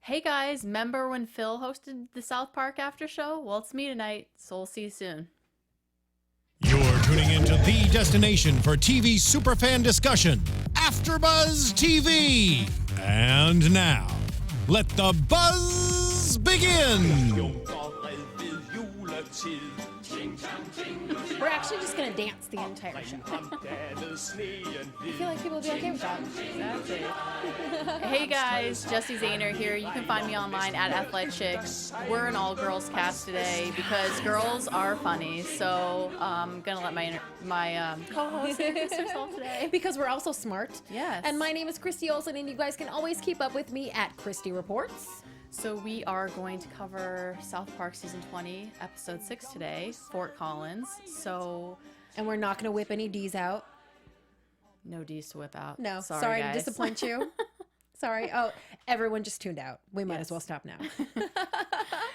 Hey guys, remember when Phil hosted the South Park after show? Well, it's me tonight, so we'll see you soon. You're tuning into the destination for TV superfan discussion, AFTERBUZZ TV. And now, let the buzz begin. We're actually just going to dance the entire show. I feel like people will be okay with that. Exactly. Hey guys, Jessie Zahner here. You can find me online at AthleteChicks. We're an all-girls cast today because girls are funny. So I'm going to let my co-host introduce herself today. Because we're also smart. Yes. And my name is Christy Olson, and you guys can always keep up with me at Christy Reports. So we are going to cover South Park Season 20, Episode 6 today, Fort Collins. And we're not going to whip any D's out. No D's to whip out. No, sorry to guys. disappoint you. Sorry. Oh, everyone just tuned out. We might as well stop now.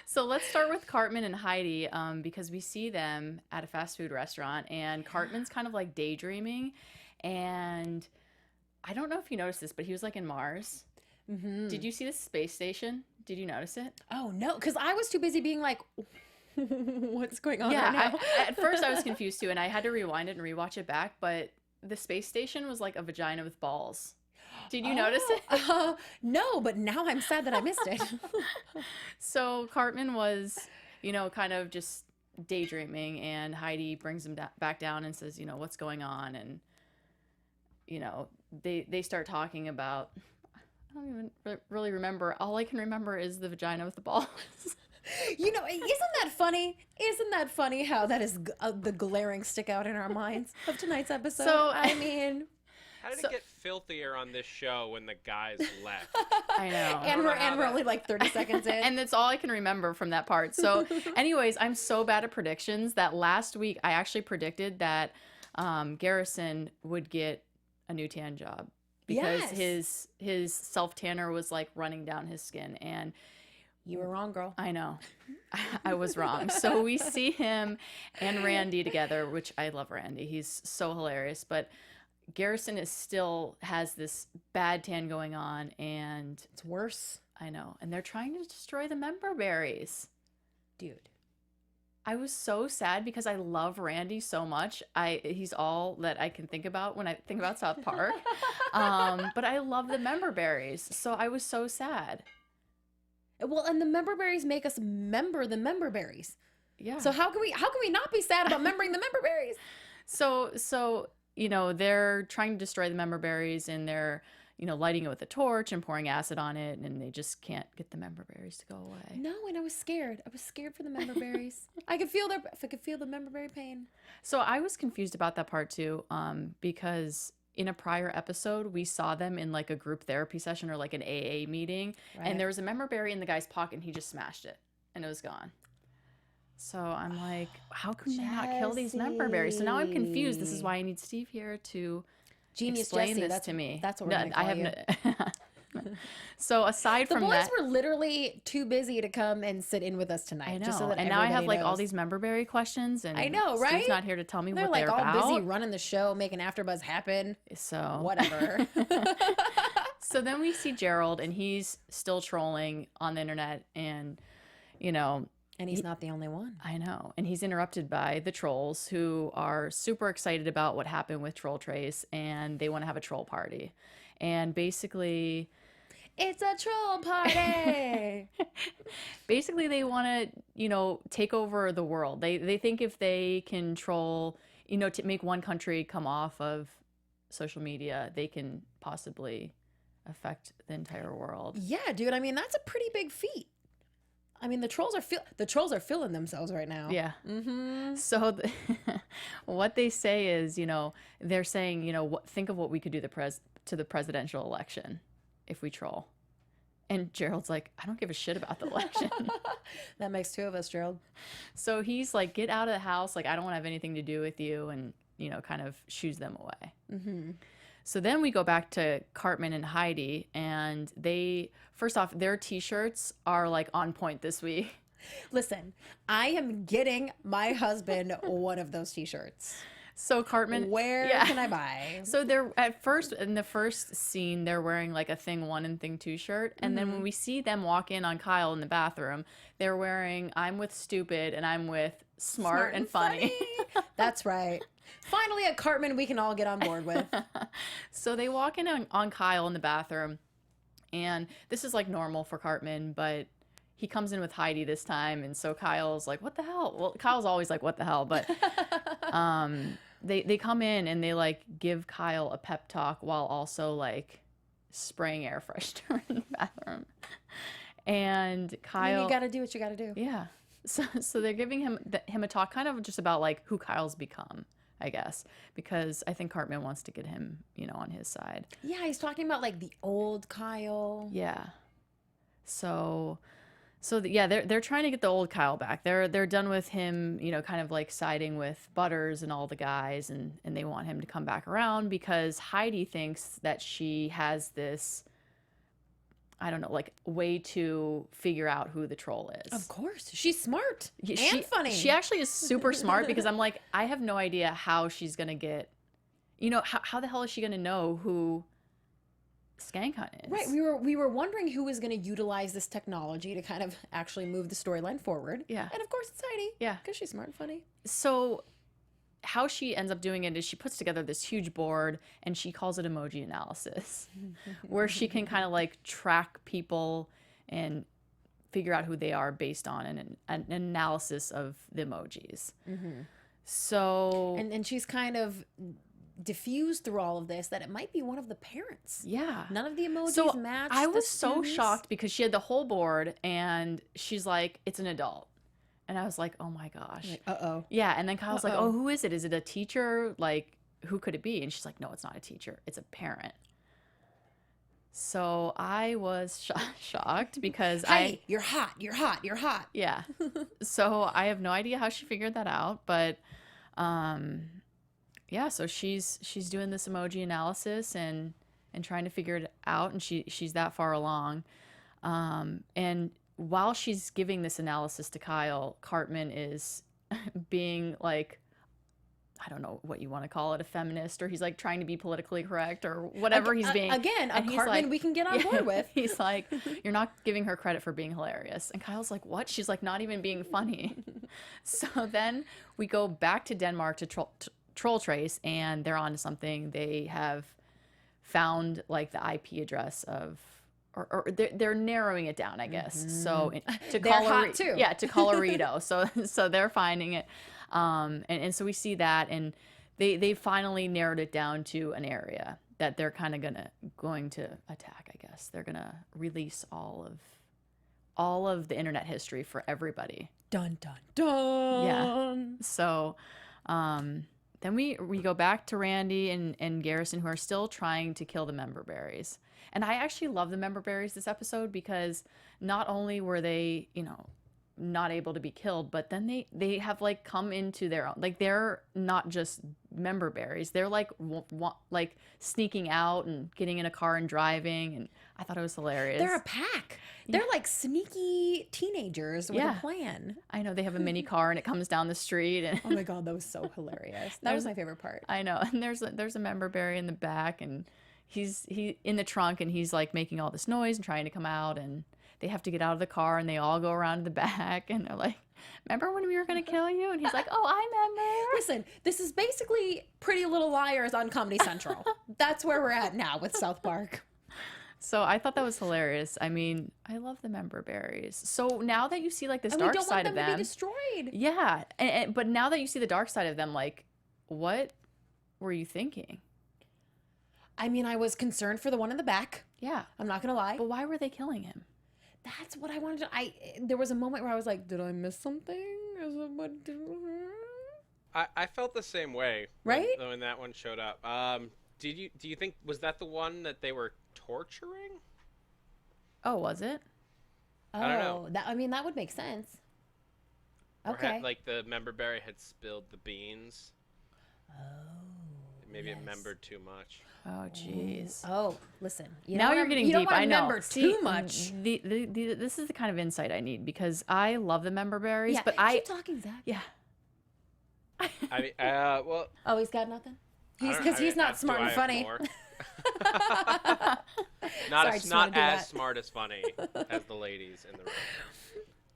So let's start with Cartman and Heidi because we see them at a fast food restaurant, and Cartman's kind of like daydreaming. And I don't know if you noticed this, but he was like in Mars. Mm-hmm. Did you see the space station? Did you notice it? Oh, no, because I was too busy being like, what's going on right now? At first I was confused too, and I had to rewind it and rewatch it back, but the space station was like a vagina with balls. Did you notice it? No, but now I'm sad that I missed it. So Cartman was, kind of just daydreaming, and Heidi brings him back down and says, what's going on? And, they start talking about, I don't even really remember. All I can remember is the vagina with the balls. Isn't that funny? Isn't that funny how that is the glaring stick out in our minds of tonight's episode? So, I mean... How did it get filthier on this show when the guys left? I know. And we're only like 30 seconds in. And that's all I can remember from that part. So anyways, I'm so bad at predictions that last week I actually predicted that Garrison would get a new tan job. Because his self-tanner was like running down his skin, and you were wrong, girl. I know. I was wrong. So we see him and Randy together, which I love Randy. He's so hilarious. But Garrison still has this bad tan going on, and it's worse. I know. And they're trying to destroy the Memberberries. Dude. I was so sad because I love Randy so much. He's all that I can think about when I think about South Park. But I love the Memberberries, so I was so sad. Well, and the Memberberries make us member the Memberberries. Yeah. So how can we not be sad about membering the Memberberries? So they're trying to destroy the Memberberries, and they're lighting it with a torch and pouring acid on it, and they just can't get the Memberberries to go away. No, and I was scared. I was scared for the Memberberries. I could feel the Memberberry pain. So I was confused about that part too, because in a prior episode we saw them in like a group therapy session or like an AA meeting, right. And there was a Memberberry in the guy's pocket, and he just smashed it, and it was gone. So I'm like, how can they not kill these Memberberries? So now I'm confused. This is why I need Steve here to explain this to me. That's what we're going to call you. So aside from that, the boys were literally too busy to come and sit in with us tonight. I know. Just so that and now I have like knows. all these Memberberry questions, and I know, right? Steve's not here to tell me they're what like they're all about. busy running the show, making AfterBuzz happen. So whatever. So then we see Gerald, and he's still trolling on the internet, and and he's not the only one. I know. And he's interrupted by the trolls, who are super excited about what happened with Troll Trace, and they want to have a troll party. And basically, it's a troll party. Basically, they want to, take over the world. They think if they can troll, to make one country come off of social media, they can possibly affect the entire world. Yeah, dude. I mean, that's a pretty big feat. I mean, the trolls are feeling themselves right now. Yeah. Mm-hmm. So what they say is, they're saying, think of what we could do to the presidential election if we troll. And Gerald's like, I don't give a shit about the election. That makes two of us, Gerald. So he's like, get out of the house. Like, I don't want to have anything to do with you, and, kind of shoos them away. Mm-hmm. So then we go back to Cartman and Heidi, and first off, their t-shirts are like on point this week. Listen, I am getting my husband one of those t-shirts. So Cartman, Where yeah. can I buy? So they're at first in the first scene, they're wearing like a thing 1 and thing 2 shirt, and then when we see them walk in on Kyle in the bathroom, they're wearing "I'm with stupid" and "I'm with smart and funny." That's right. Finally, a Cartman we can all get on board with. So they walk in on Kyle in the bathroom, and this is like normal for Cartman, but he comes in with Heidi this time, and so Kyle's like, "What the hell?" Well, Kyle's always like, "What the hell?" But they come in and they like give Kyle a pep talk while also like spraying air freshener in the bathroom. And Kyle, you got to do what you got to do. yeah. So they're giving him a talk kind of just about like who Kyle's become, I guess, because I think Cartman wants to get him, on his side. Yeah, he's talking about like the old Kyle. Yeah. Yeah, they're trying to get the old Kyle back. They're done with him, kind of like siding with Butters and all the guys, and they want him to come back around because Heidi thinks that she has this, I don't know, like way to figure out who the troll is. Of course, she's smart and funny. She actually is super smart because I'm like, I have no idea how she's gonna get, how the hell is she gonna know who Skank Hunt is? Right. We were wondering who was going to utilize this technology to kind of actually move the storyline forward. Yeah. And of course it's Heidi. Yeah. Because she's smart and funny. So how she ends up doing it is she puts together this huge board and she calls it emoji analysis, where she can kind of like track people and figure out who they are based on an analysis of the emojis. Mm-hmm. So and she's kind of diffused through all of this that it might be one of the parents. Yeah. None of the emojis match. I was so shocked because she had the whole board and she's like, it's an adult. And I was like, oh my gosh. Like, uh-oh. Yeah. And then Kyle's like, oh, who is it? Is it a teacher? Like, who could it be? And she's like, no, it's not a teacher. It's a parent. So I was shocked because hey, you're hot. You're hot. You're hot. Yeah. So I have no idea how she figured that out, but yeah, so she's doing this emoji analysis and trying to figure it out, and she's that far along. And while she's giving this analysis to Kyle, Cartman is being like, I don't know what you want to call it, a feminist, or he's like trying to be politically correct or whatever he's being. Again, a Cartman like, we can get on board with. He's like, you're not giving her credit for being hilarious. And Kyle's like, what? She's like, not even being funny. So then we go back to Denmark to Troll Trace, and they're onto something. They have found like the IP address of, or they're narrowing it down, I guess. Mm-hmm. So to Colorado. So they're finding it, and so we see that, and they finally narrowed it down to an area that they're kind of going to attack. I guess they're gonna release all of the internet history for everybody. Dun dun dun. Yeah. So. Then we go back to Randy and Garrison, who are still trying to kill the Memberberries. And I actually love the Memberberries this episode because not only were they, not able to be killed, but then they have like come into their own. Like they're not just Memberberries. They're like like sneaking out and getting in a car and driving. And I thought it was hilarious. They're a pack. Yeah. They're like sneaky teenagers with a plan. I know, they have a mini car and it comes down the street. And oh my God, that was so hilarious. That was my favorite part. I know. And there's a Memberberry in the back, and he's in the trunk, and he's like making all this noise and trying to come out, and they have to get out of the car, and they all go around to the back, and they're like, remember when we were going to kill you? And he's like, oh, I remember. Listen, this is basically Pretty Little Liars on Comedy Central. That's where we're at now with South Park. So I thought that was hilarious. I mean, I love the Memberberries. So now that you see like this dark side of them, we don't want them to be destroyed. Yeah, but now that you see the dark side of them, like, what were you thinking? I mean, I was concerned for the one in the back. Yeah, I'm not gonna lie. But why were they killing him? That's what I wanted to. There was a moment where I was like, did I miss something? I felt the same way. Right? When that one showed up. Do you think, was that the one that they were torturing? Oh, was it? I don't know. That would make sense. Okay. Like the Memberberry had spilled the beans. Oh. Maybe it membered too much. Oh, jeez. Oh, listen. Now you're getting deep. I know. Too much. This is the kind of insight I need because I love the Memberberries, but keep talking, Zach. Yeah. I mean, well, Oh, he's got nothing? I don't- Because I he's mean, not smart do and I have funny. more? Sorry, I just wanna not do as that. smart as funny as the ladies in the room.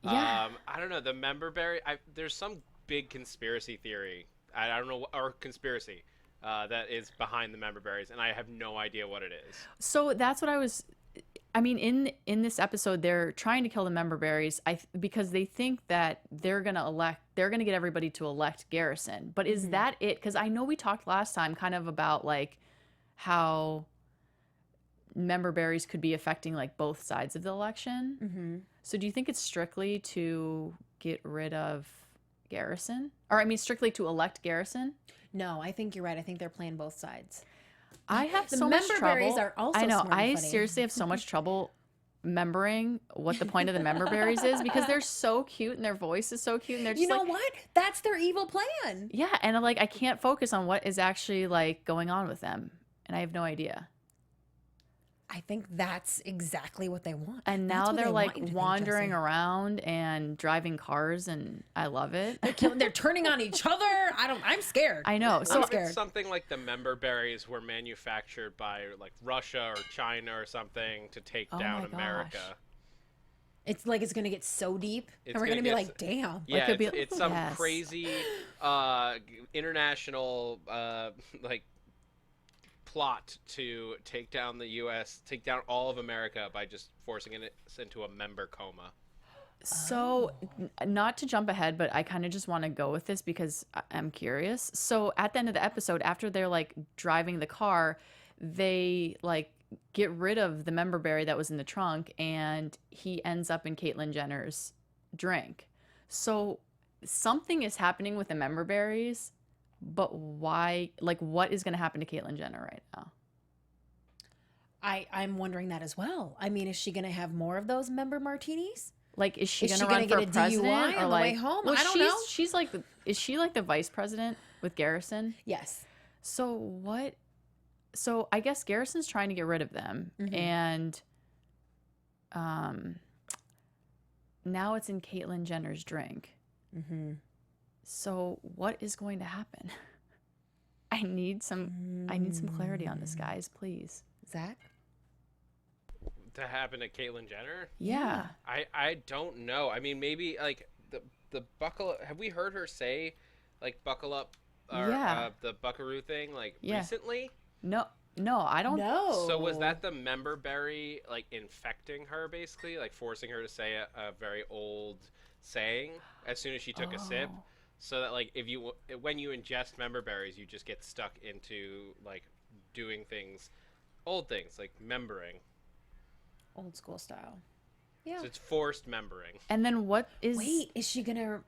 Yeah. I don't know. The Memberberry. There's some big conspiracy theory. I don't know, or conspiracy that is behind the Memberberries, and I have no idea what it is. So that's what I mean, in this episode, they're trying to kill the Memberberries because they think that they're gonna get everybody to elect Garrison. But is that it? Because I know we talked last time kind of about like how Memberberries could be affecting like both sides of the election. Mm-hmm. So do you think it's strictly to get rid of Garrison, or I mean, strictly to elect Garrison? No, I think you're right. I think they're playing both sides. I have The so much Memberberries trouble. are also I know. smart and I funny. seriously have so much trouble remembering what the point of the Memberberries is because they're so cute and their voice is so cute and they're just You know like, what? That's their evil plan. yeah, and like I can't focus on what is actually like going on with them, and I have no idea. I think that's exactly what they want. And That's now what they're they like want you to think, wandering Jessie. around and driving cars, and I love it. They're turning on each other. I'm scared. I know. What So if scared. it's something like the Memberberries were manufactured by like Russia or China or something to take Oh down my gosh. America? It's like it's gonna get so deep, It's and we're gonna gonna be get like, damn. Yeah, could be- it's some Yes. crazy international like plot to take down the U.S., take down all of America by just forcing it into a member coma. So, not to jump ahead, but I kind of just want to go with this because I'm curious. So, at the end of the episode, after they're like driving the car, they like get rid of the Memberberry that was in the trunk, and he ends up in Caitlyn Jenner's drink. So, something is happening with the Memberberries, but why? Like, what is going to happen to Caitlyn Jenner right now? I'm wondering that as well. I mean, is she gonna have more of those member martinis? Like, is she Is going she to run gonna for get a DUI president on or the way like? home? Well, I don't know. She's like, is she like the vice president with Garrison? Yes. So what? So I guess Garrison's trying to get rid of them, and now it's in Caitlyn Jenner's drink. Mm-hmm. So what is going to happen? I need some clarity on this, guys, please. Zach? To happen to Caitlyn Jenner? Yeah. I don't know. I mean, maybe like the buckle. Have we heard her say like buckle up or Yeah. the buckaroo thing like Yeah. recently? No, I don't. No. So was that the Memberberry like infecting her basically, like forcing her to say a very old saying as soon as she took a sip, Oh. so that like when you ingest Memberberries, you just get stuck into like doing things, old things like membering. Old school style. Yeah. So it's forced membering. And then what is? Wait, is she gonna?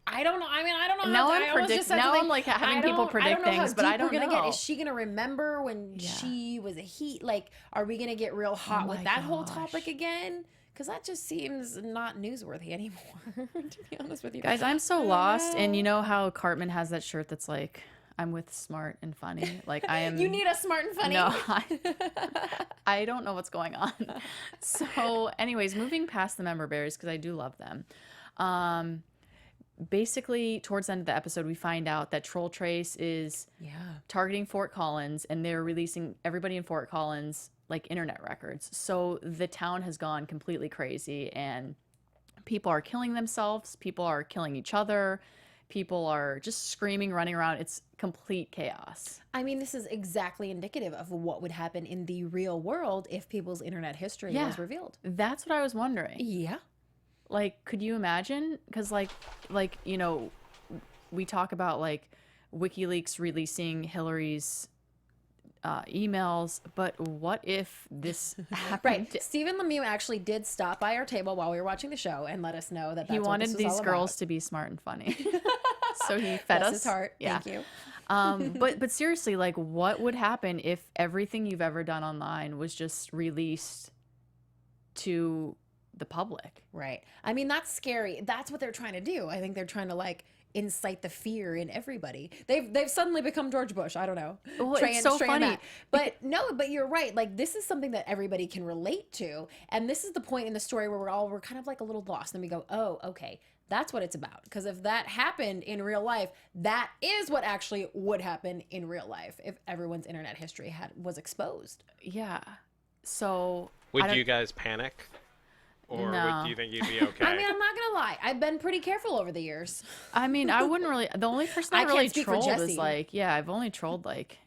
I don't know. I mean, I don't know. Now how I'm I almost predict- just said now something. I'm, like, having I people don't- predict I don't know things, how but I deep we're don't gonna know. Get. Is she gonna remember when Yeah. she was a heat? Like, are we gonna get real hot Oh with my that whole gosh. topic again? Because that just seems not newsworthy anymore. To be honest with you, Guys, I'm so lost. And you know how Cartman has that shirt that's like, I'm with smart and funny. Like I am. You need a smart and funny. No, I don't know what's going on. So, anyways, moving past the Memberberries because I do love them. Basically, towards the end of the episode, we find out that Troll Trace is targeting Fort Collins, and they're releasing everybody in Fort Collins like internet records. So the town has gone completely crazy, and people are killing themselves. People are killing each other. People are just screaming, running around. It's complete chaos. I mean, this is exactly indicative of what would happen in the real world if people's internet history was revealed. That's what I was wondering. Yeah. Like, could you imagine? Because, like, you know, we talk about, like, WikiLeaks releasing Hillary's emails, but what if this happened? Right. Stephen Lemieux actually did stop by our table while we were watching the show and let us know that He that's wanted what this was these all girls about. to be smart and funny. So he fed Bless us. his heart. Yeah. Thank you. But seriously, like, what would happen if everything you've ever done online was just released to the public? Right. I mean, that's scary. That's what they're trying to do. I think they're trying to like incite the fear in everybody. They've suddenly become George Bush. I don't know. Well, it's so Trey and funny. Matt. But no, but you're right. Like this is something that everybody can relate to, and this is the point in the story where we're kind of like a little lost. And we go, oh, okay, That's what it's about. Because if that happened in real life, that is what actually would happen in real life if everyone's internet history was exposed. Yeah. So would you guys panic? Or do you think you'd be okay? I mean, I'm not gonna lie. I've been pretty careful over the years. I mean, I wouldn't really. The only person I can't really speak for trolled is Jessie. like, I've only trolled like,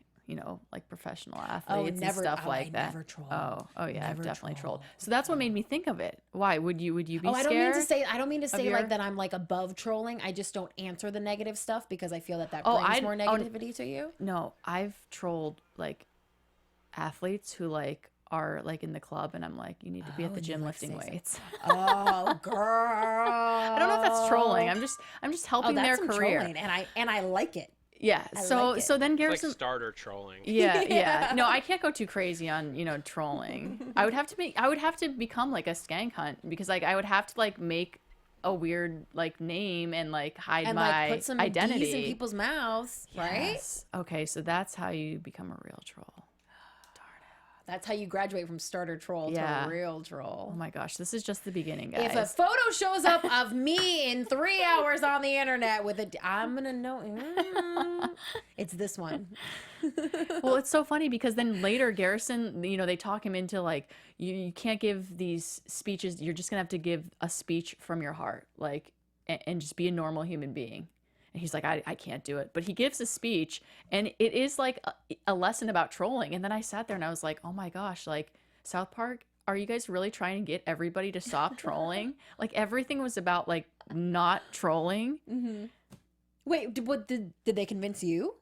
like professional athletes and stuff like that. Never trolled. Oh yeah, I've Never definitely trolled. trolled. So that's what made me think of it. Why would you be scared? I don't mean to say like that I'm like above trolling. I just don't answer the negative stuff because I feel that brings more negativity to you. No, I've trolled like athletes who like are like in the club, and I'm like, you need to be at the gym lifting weights. Oh, girl! I don't know if that's trolling. I'm just helping their career, trolling, and I like it. Yeah. So then Garrison, like starter trolling. Yeah. No, I can't go too crazy on trolling. I would have to become like a skank hunt, because like I would have to like make a weird like name and like hide and my like put some identity D's in people's mouths, right? Yes. Okay, so that's how you become a real troll. That's how you graduate from starter troll to a real troll. Oh my gosh, this is just the beginning, guys. If a photo shows up of me in 3 hours on the internet with I'm gonna know it's this one. Well, it's so funny because then later Garrison, they talk him into like, you can't give these speeches. You're just gonna have to give a speech from your heart, like, and just be a normal human being. And he's like, I can't do it. But he gives a speech, and it is like a lesson about trolling. And then I sat there and I was like, oh my gosh, like, South Park, are you guys really trying to get everybody to stop trolling? Like, everything was about like not trolling. Mm-hmm. Wait, did they convince you?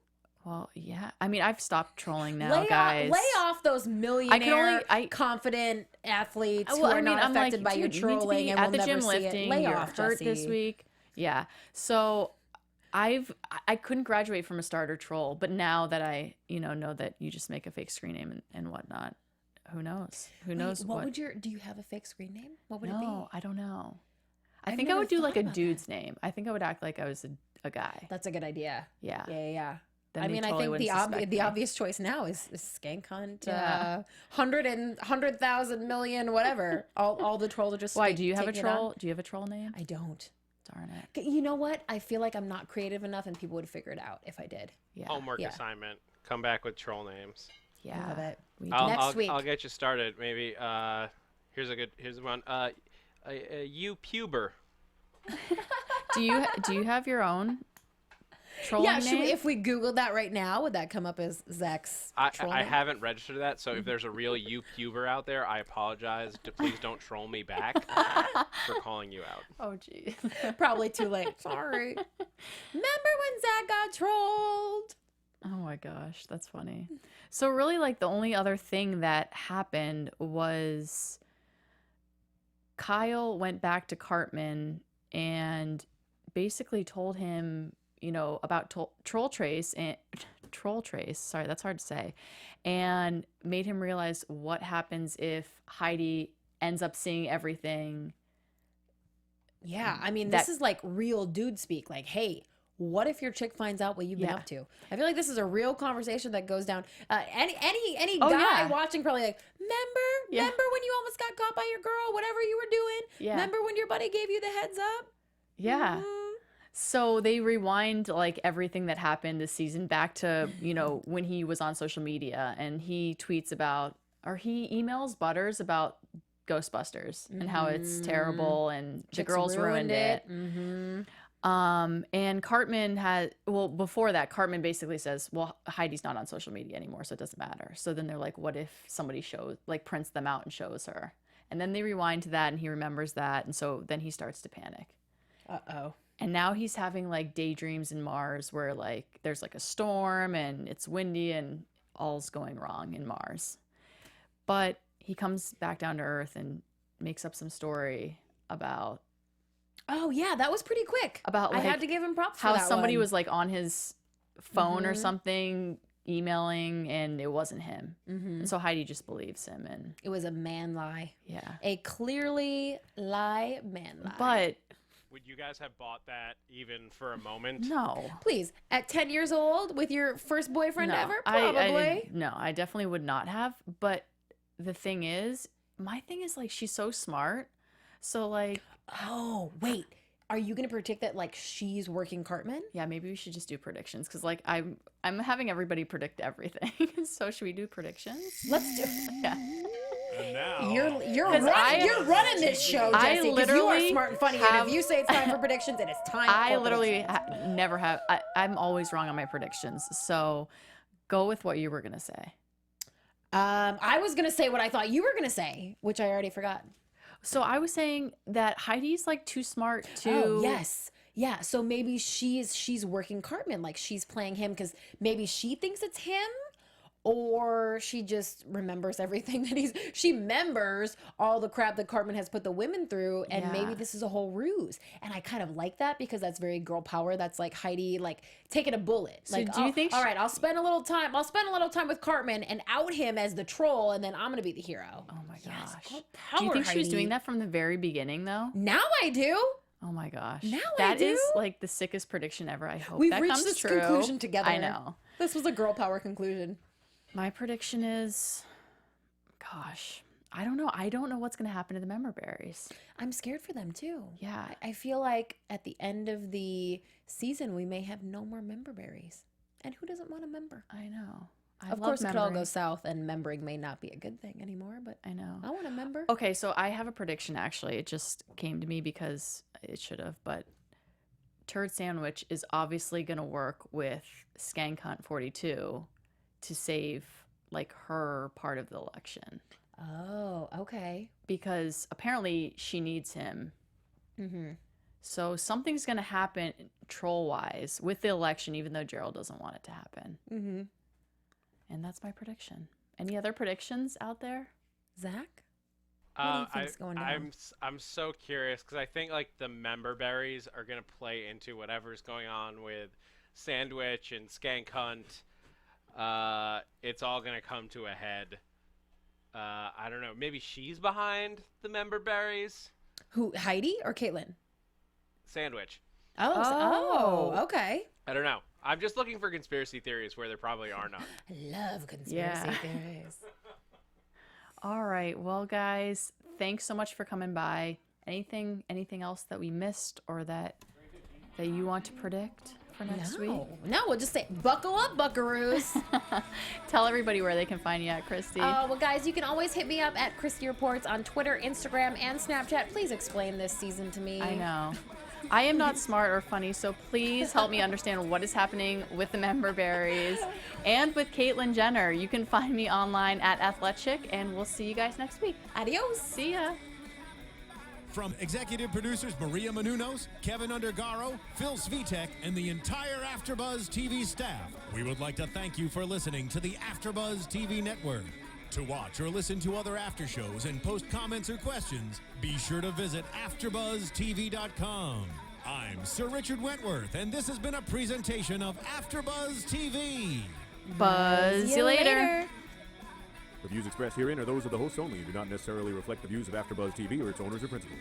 Well, yeah. I mean, I've stopped trolling now, guys. Lay off those millionaire, confident athletes who are not affected by your trolling and will never see it. At the gym lifting, Lay you're off, hurt Jessie. this week. Yeah. So I couldn't graduate from a starter troll, but now that I know that you just make a fake screen name and whatnot, who knows? Who knows what? Would do you have a fake screen name? What would it be? No, I don't know. I think I would do like a dude's name. I think I would act like I was a guy. That's a good idea. Yeah. Yeah. Then I mean, totally I think wouldn't the obvious choice now is Skank Hunt, Yeah. 100,000 million, whatever. All the trolls are just. Why? Do you have a troll? Do you have a troll name? I don't. Darn it. You know what? I feel like I'm not creative enough, and people would figure it out if I did. Yeah. Homework assignment. Come back with troll names. Yeah. Love it. Next week. I'll get you started. Maybe. Here's one. You puber. Do you have your own trolling name? If we Googled that right now, would that come up as Zach's troll I name? haven't registered that, so if there's a real you puber out there, I apologize. Please don't troll me back for calling you out. Oh, geez. Probably too late. Sorry. Remember when Zach got trolled? Oh my gosh, that's funny. So really, like, the only other thing that happened was Kyle went back to Cartman and basically told him, about troll trace. Sorry, that's hard to say. And made him realize what happens if Heidi ends up seeing everything. Yeah, I mean, this is like real dude speak. Like, hey, what if your chick finds out what you've been up to? I feel like this is a real conversation that goes down. Any guy watching probably like, remember when you almost got caught by your girl, whatever you were doing? Yeah. Remember when your buddy gave you the heads up? Yeah. Mm-hmm. So they rewind like everything that happened this season back to, when he was on social media, and he tweets about, or he emails Butters about Ghostbusters and how it's terrible and the girls ruined it. Mm-hmm. And Cartman before that, Cartman basically says, well, Heidi's not on social media anymore, so it doesn't matter. So then they're like, what if somebody prints them out and shows her? And then they rewind to that, and he remembers that. And so then he starts to panic. Uh-oh. And now he's having like daydreams in Mars where like there's like a storm and it's windy and all's going wrong in Mars. But he comes back down to Earth and makes up some story about. Oh yeah, that was pretty quick. About I had to give him props for how that somebody one. was like on his phone or something emailing, and it wasn't him. And so Heidi just believes him, and it was a man lie. Yeah, a clearly man lie. But would you guys have bought that even for a moment? no. Please, at 10 years old with your first boyfriend No, ever, probably. I definitely would not have. But the thing is, my thing is like she's so smart, so like. Oh wait, Are you going to predict that like she's working Cartman? Yeah, maybe we should just do predictions because like I'm having everybody predict everything. So should we do predictions? Let's do it. Yeah. And now, You're running this show, Jessie, because you are smart and funny. And if you say it's time for predictions, it is time. I literally never have. I'm always wrong on my predictions. So go with what you were gonna say. I was gonna say what I thought you were gonna say, which I already forgot. So I was saying that Heidi's like too smart to. Oh, yes. Yeah. So maybe she's working Cartman, like she's playing him because maybe she thinks it's him, or she just remembers everything that she remembers all the crap that Cartman has put the women through, and maybe this is a whole ruse. And I kind of like that because that's very girl power. That's like Heidi, like taking a bullet. So like, do you think? All right, I'll spend a little time with Cartman and out him as the troll, and then I'm gonna be the hero. Oh my gosh. Yes, girl power, Do you think she was Heidi. doing that from the very beginning though? Now I do. Oh my gosh. Now that I do. is like the sickest prediction ever. I hope We've that reached comes this true. conclusion together. I know. This was a girl power conclusion. My prediction is, gosh, I don't know. I don't know what's going to happen to the Memberberries. I'm scared for them too. Yeah. I feel like at the end of the season, we may have no more Memberberries. And who doesn't want a member? I know. Of course, it could all go south and membering may not be a good thing anymore, but I know. I want a member. Okay, so I have a prediction actually. It just came to me because it should have, but Turd Sandwich is obviously going to work with Skank Hunt 42 to save like her part of the election. Oh, okay. Because apparently she needs him. Mm-hmm. So something's going to happen troll-wise with the election, even though Gerald doesn't want it to happen. Mm-hmm. And that's my prediction. Any other predictions out there? Zach? What do you think's going down? I'm so curious because I think like the Memberberries are gonna play into whatever's going on with Sandwich and Skank Hunt. It's all gonna come to a head. I don't know. Maybe she's behind the Memberberries. Who, Heidi or Caitlin? Sandwich. Oh, okay. I don't know. I'm just looking for conspiracy theories where there probably are none. I love conspiracy theories. All right. Well, guys, thanks so much for coming by. Anything else that we missed or that you want to predict for next week? No, we'll just say, buckle up, buckaroos. Tell everybody where they can find you at, Christy. Well, guys, you can always hit me up at Christy Reports on Twitter, Instagram, and Snapchat. Please explain this season to me. I know. I am not smart or funny, so please help me understand what is happening with the Memberberries and with Caitlyn Jenner. You can find me online at Athletic, and we'll see you guys next week. Adios. See ya. From executive producers Maria Menounos, Kevin Undergaro, Phil Svitek, and the entire AfterBuzz TV staff, we would like to thank you for listening to the AfterBuzz TV network. To watch or listen to other after shows and post comments or questions, be sure to visit AfterBuzzTV.com. I'm Sir Richard Wentworth, and this has been a presentation of AfterBuzz TV. Buzz you later. The views expressed herein are those of the hosts only and do not necessarily reflect the views of AfterBuzz TV or its owners or principals.